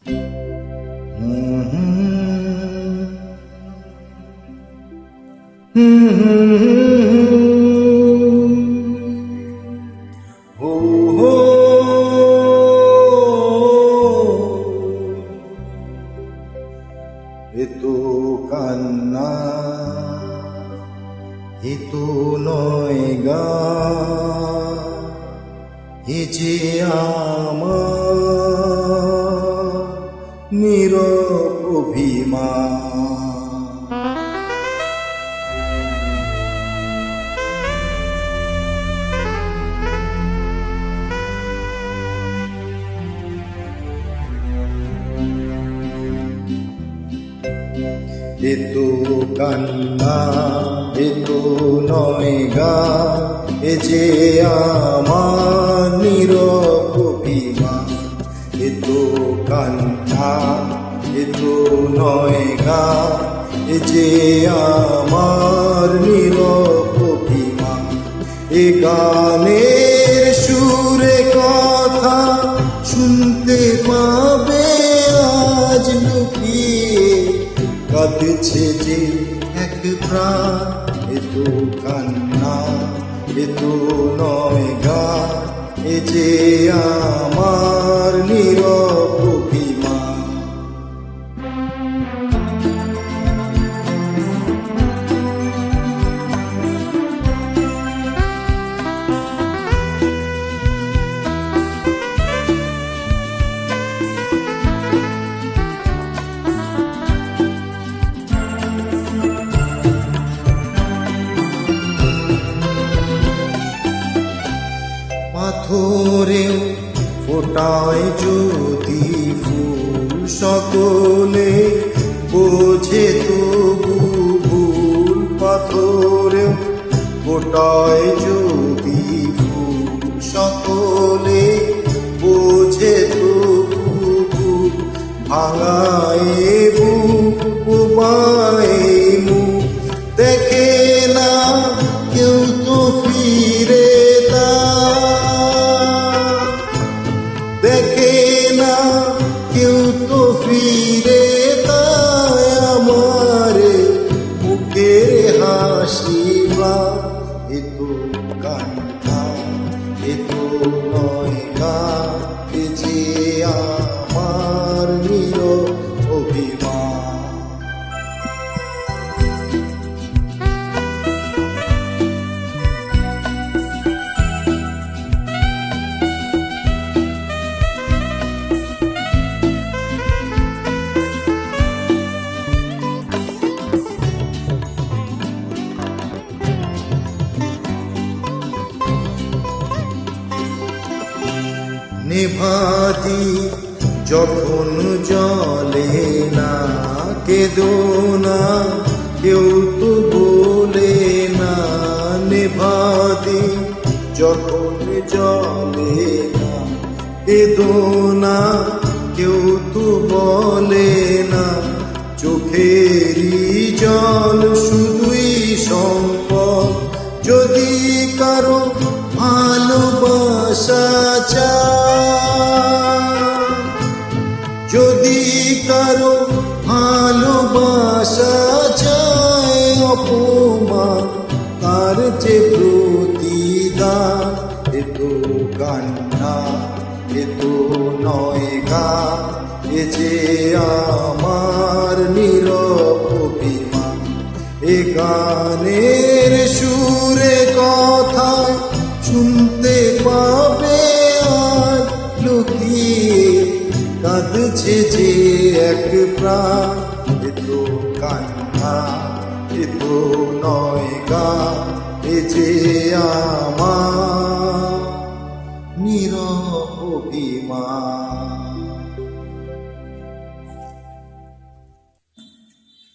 এতো কান্না এতো নয় গা, এ যে আমার নীরব অভিমান। এতো কান্না এতো নয় গা, এ যে আমার নীরব অভিমান। এতো কান্না এতো নয় গা, এ যে আমার নীরব অভিমান। এ গানের সুরে কথা শুনতে পাবে আজ লুকিয়ে, কাঁদছে যে এক প্রাণ। এতো কান্না এতো নয় গা, এ যে আমার নীরব অভিমান। পাথরেও ফোটায় যদি ফুল, সকলে বোঝে তবু ভুল। পাথরেও ফোটায় যদি ফুল, সকলে বোঝে তবু ভুল। ভাঙায় বুক উপায় মুখ দেখে না কেউ তো ফিরে, দেখে না কেউ তো ফিরে। তাই আমার মুখের হাসিবা। এতো কান্না এতো নয় গা, এ যে আমার নীরব অভিমান। নেভাতি যখন জলে না, কেঁদো না কেউ তো বলে না। নেভাতি যখন জলে না, কেঁদো না কেউ তো বলে না। চোখেরই জল শুধুই সম্পদ, যদি কারো ভালোবাসা চায়, যদি কারো ভালোবাসা চায়। অপমান তার যে প্রতিদান। এতো কান্না এতো নয় গা, এ যে আমার নীরব অভিমান। এ গানের সুরে কথা শুনতে পাবে আর লুকিয়ে, কাঁদছে যে এক প্রাণ। এতো কান্না এতো নয় গা, এ যে আমার